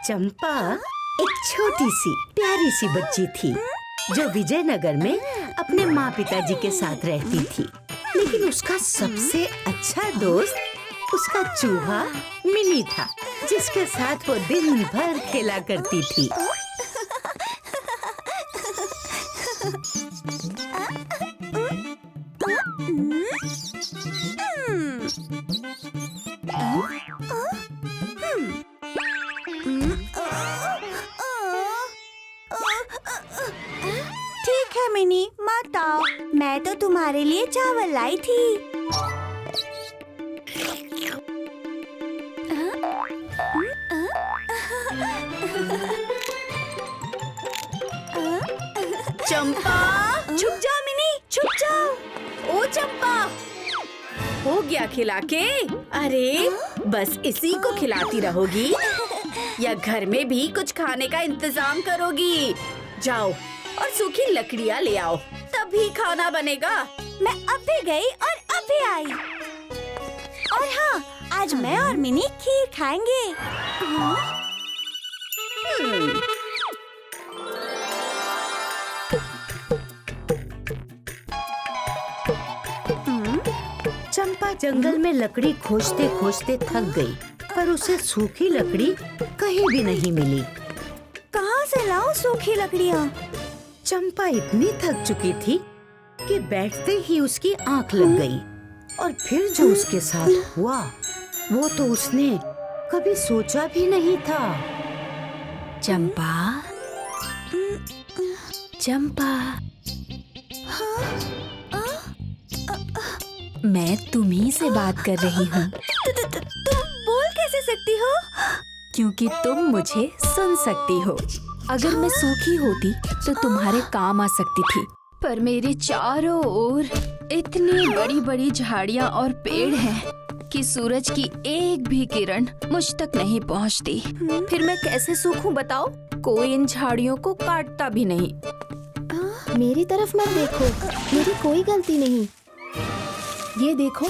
चंपा एक छोटी सी प्यारी सी बच्ची थी जो विजयनगर में अपने माँ पिताजी के साथ रहती थी। लेकिन उसका सबसे अच्छा दोस्त उसका चूहा मिनी था, जिसके साथ वो दिन भर खेला करती थी। ठीक है मिनी, मत आओ, मैं तो तुम्हारे लिए चावल लाई थी। चंपा, छुप जाओ मिनी, छुप जाओ। ओ चंपा, हो गया खिला के? अरे बस इसी को खिलाती रहोगी या घर में भी कुछ खाने का इंतजाम करोगी? जाओ और सूखी लकड़ियाँ ले आओ, तभी खाना बनेगा। मैं अब भी गई और अब भी आई। और हाँ, आज मैं और मिनी खीर खाएंगे। चंपा जंगल में लकड़ी खोजते खोजते थक गई, पर उसे सूखी लकड़ी कहीं भी नहीं मिली। कहाँ से लाऊं सूखी लकड़ियाँ? चंपा इतनी थक चुकी थी कि बैठते ही उसकी आंख लग गई। और फिर जो उसके साथ हुआ वो तो उसने कभी सोचा भी नहीं था। चंपा, चंपा, मैं तुम्ही से बात कर रही हूँ। तुम बोल कैसे सकती हो? क्योंकि तुम मुझे सुन सकती हो। अगर मैं सूखी होती तो तुम्हारे काम आ सकती थी, पर मेरे चारों ओर इतनी बड़ी बड़ी झाड़ियाँ और पेड़ हैं कि सूरज की एक भी किरण मुझ तक नहीं पहुँचती। फिर मैं कैसे सूखूं बताओ? कोई इन झाड़ियों को काटता भी नहीं। मेरी तरफ मत देखो, मेरी कोई गलती नहीं। ये देखो,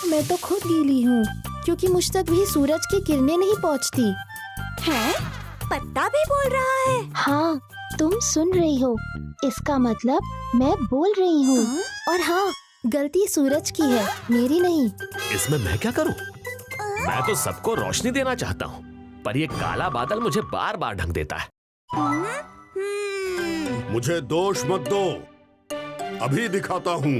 मैं तो खुद गीली हूँ क्योंकि मुझ तक भी सूरज की किरणें नहीं पहुँचती। हैं? पत्ता भी बोल रहा है। हाँ, तुम सुन रही हो, इसका मतलब मैं बोल रही हूँ। और हाँ, गलती सूरज की है, मेरी नहीं। इसमें मैं क्या करूं? मैं तो सबको रोशनी देना चाहता हूं, पर ये काला बादल मुझे बार बार ढक देता है। मुझे दोष मत दो, अभी दिखाता हूँ।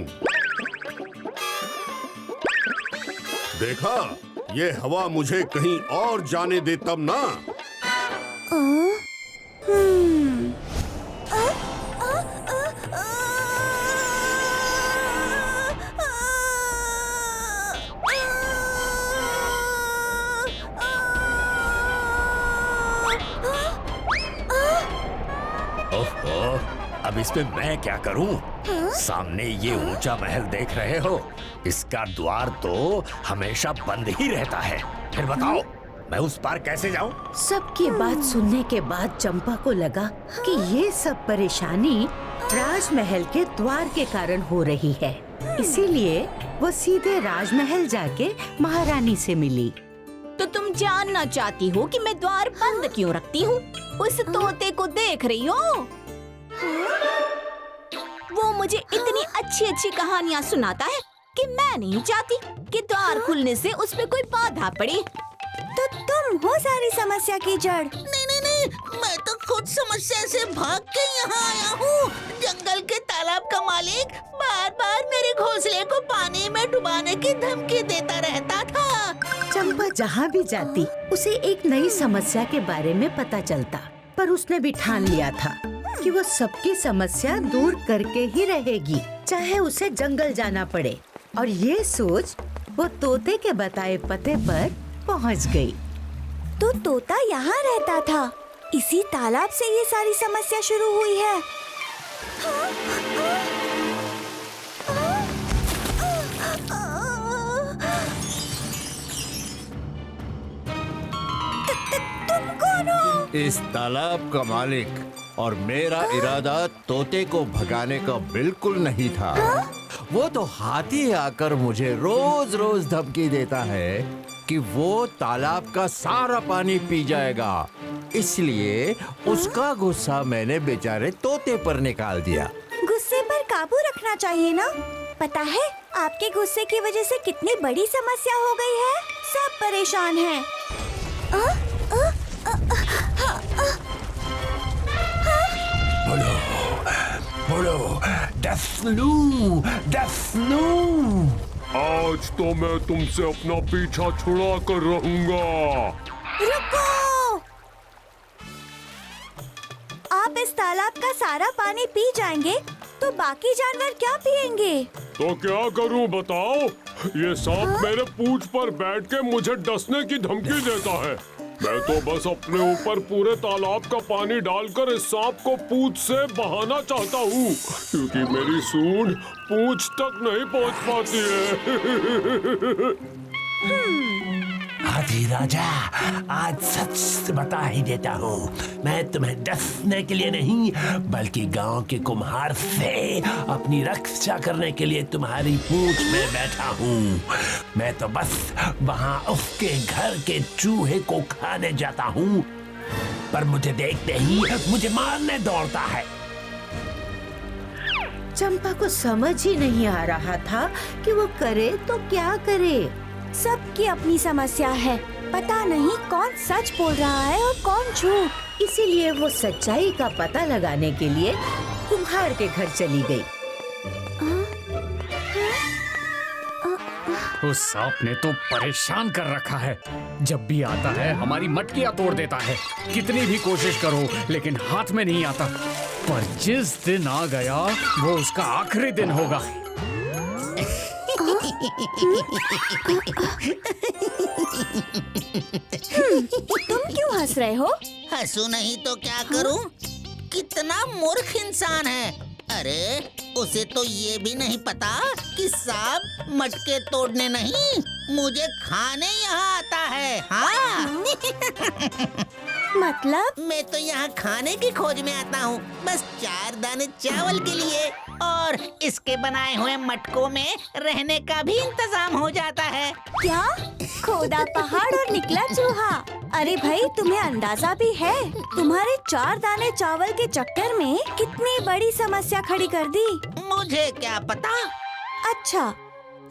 देखा, ये हवा मुझे कहीं और जाने दे तब ना। ओहो, अब इसमें मैं क्या करूं? सामने ये ऊंचा महल देख रहे हो? इसका द्वार तो हमेशा बंद ही रहता है। फिर बताओ, मैं उस पार कैसे जाऊं? सबकी बात सुनने के बाद चंपा को लगा कि ये सब परेशानी राजमहल के द्वार के कारण हो रही है। इसीलिए वो सीधे राजमहल जाके महारानी से मिली। तो तुम जानना चाहती हो कि मैं द्वार बंद क्यों रखती हूँ? उस तोते को देख रही हो? वो मुझे इतनी अच्छी अच्छी कहानियाँ सुनाता है कि मैं नहीं चाहती कि द्वार खुलने से उस पे कोई बाधा पड़े। तो तुम हो सारी समस्या की जड़। नहीं नहीं नहीं, मैं तो खुद समस्या से भाग के यहाँ आया हूँ। जंगल के तालाब का मालिक बार बार मेरे घोंसले को पानी में डुबाने की धमकी देता रहता था। चंपा जहाँ भी जाती उसे एक नई समस्या के बारे में पता चलता, पर उसने भी ठान लिया था कि वो सबकी समस्या दूर करके ही रहेगी, चाहे उसे जंगल जाना पड़े। और ये सोच वो तोते के बताए पते पर पहुंच गई। तो तोता यहाँ रहता था, इसी तालाब से ये सारी समस्या शुरू हुई है। तुम कौन हो? इस तालाब का मालिक, और मेरा इरादा तोते को भगाने का बिल्कुल नहीं था। वो तो हाथी आकर मुझे रोज रोज धमकी देता है कि वो तालाब का सारा पानी पी जाएगा, इसलिए उसका गुस्सा मैंने बेचारे तोते पर निकाल दिया। गुस्से पर काबू रखना चाहिए ना। पता है आपके गुस्से की वजह से कितनी बड़ी समस्या हो गई है। सब परेशान हैं। बोलो, डेफ्लू। आज तो मैं तुमसे अपना पीछा छुड़ा कर रहूंगा। रुको! आप इस तालाब का सारा पानी पी जाएंगे तो बाकी जानवर क्या पिएंगे? तो क्या करूं बताओ? ये सांप मेरे पूंछ पर बैठ के मुझे डसने की धमकी देता है। मैं तो बस अपने ऊपर पूरे तालाब का पानी डालकर इस सांप को पूंछ से बहाना चाहता हूँ, क्योंकि मेरी सूंड पूंछ तक नहीं पहुँच पाती है। हाथी राजा, आज सच बता ही देता हूँ, मैं तुम्हें डसने के लिए नहीं बल्कि गांव के कुम्हार से अपनी रक्षा करने के लिए तुम्हारी पूंछ में बैठा हूँ। मैं तो बस वहाँ उसके घर के चूहे को खाने जाता हूँ, पर मुझे देखते ही मुझे मारने दौड़ता है। चंपा को समझ ही नहीं आ रहा था कि वो करे तो क्या करे। सबकी अपनी समस्या है। पता नहीं कौन सच बोल रहा है और कौन झूठ। इसीलिए वो सच्चाई का पता लगाने के लिए कुम्हार के घर चली गई। उस सांप ने तो परेशान कर रखा है। जब भी आता है हमारी मटकियां तोड़ देता है। कितनी भी कोशिश करो लेकिन हाथ में नहीं आता। पर जिस दिन आ गया वो उसका आखिरी दिन होगा। तुम क्यों हंस रहे हो? हंसू नहीं तो क्या करूं? कितना मूर्ख इंसान है। अरे उसे तो ये भी नहीं पता कि सांप मटके तोड़ने नहीं मुझे खाने यहाँ आता है। हाँ। मतलब? मैं तो यहाँ खाने की खोज में आता हूँ, बस 4 दाने चावल के लिए, और इसके बनाए हुए मटकों में रहने का भी इंतजाम हो जाता है। क्या? खोदा पहाड़ और निकला चूहा। अरे भाई, तुम्हें अंदाजा भी है तुम्हारे 4 दाने चावल के चक्कर में कितनी बड़ी समस्या खड़ी कर दी। मुझे क्या पता। अच्छा,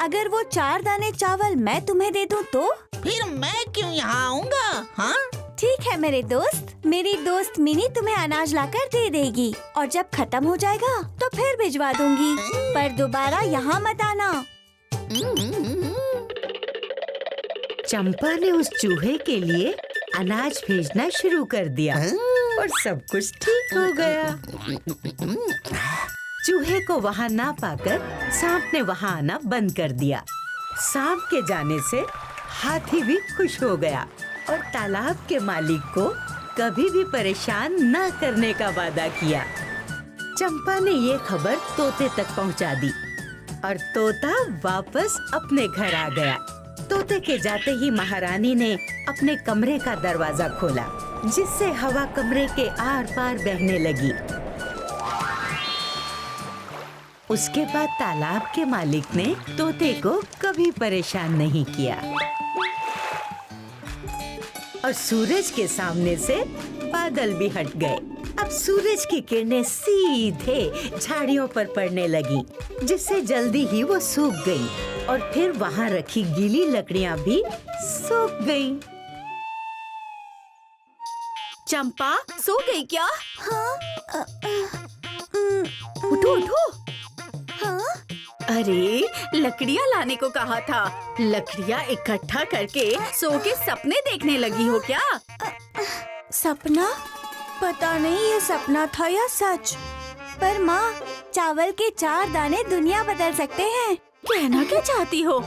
अगर वो 4 दाने चावल मैं तुम्हें दे दूं तो? फिर मैं क्यों यहाँ आऊँगा? हाँ, ठीक है मेरे दोस्त। मेरी दोस्त मिनी तुम्हें अनाज लाकर दे देगी, और जब खत्म हो जाएगा तो फिर भिजवा दूंगी, पर दोबारा यहाँ मत आना। चंपा ने उस चूहे के लिए अनाज भेजना शुरू कर दिया और सब कुछ ठीक हो गया। चूहे को वहाँ ना पाकर सांप ने वहाँ आना बंद कर दिया। सांप के जाने से हाथी भी खुश हो गया और तालाब के मालिक को कभी भी परेशान न करने का वादा किया। चंपा ने ये खबर तोते तक पहुँचा दी और तोता वापस अपने घर आ गया। तोते के जाते ही महारानी ने अपने कमरे का दरवाजा खोला, जिससे हवा कमरे के आर पार बहने लगी। उसके बाद तालाब के मालिक ने तोते को कभी परेशान नहीं किया और सूरज के सामने से बादल भी हट गए। अब सूरज की किरणें सीधे झाड़ियों पर पड़ने लगी, जिससे जल्दी ही वो सूख गई और फिर वहाँ रखी गीली लकड़ियाँ भी सूख गईं। चंपा सो गई क्या? हाँ, उठो उठो। हाँ? अरे लकड़ियाँ लाने को कहा था। लकड़ियाँ इकट्ठा करके सो के सपने देखने लगी हो क्या? सपना? पता नहीं ये सपना था या सच। पर माँ, चावल के 4 दाने दुनिया बदल सकते हैं। कहना क्या चाहती हो?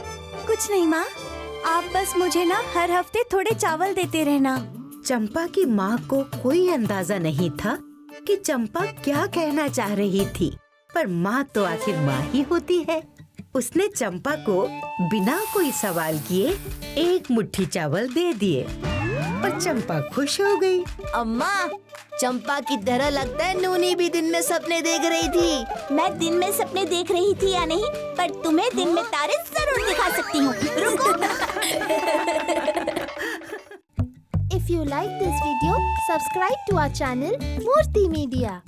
कुछ नहीं माँ, आप बस मुझे ना हर हफ्ते थोड़े चावल देते रहना। चंपा की माँ को कोई अंदाजा नहीं था कि चंपा क्या कहना चाह रही थी, पर माँ तो आखिर माँ ही होती है। उसने चंपा को बिना कोई सवाल किए 1 मुट्ठी चावल दे दिए और चंपा खुश हो गई। अम्मा, चंपा की तरह लगता है नूनी भी दिन में सपने देख रही थी। मैं दिन में सपने देख रही थी या नहीं, पर तुम्हें दिन में तारे जरूर दिखा सकती हूँ। रुको। If you like this video, subscribe to our channel Murthy Media.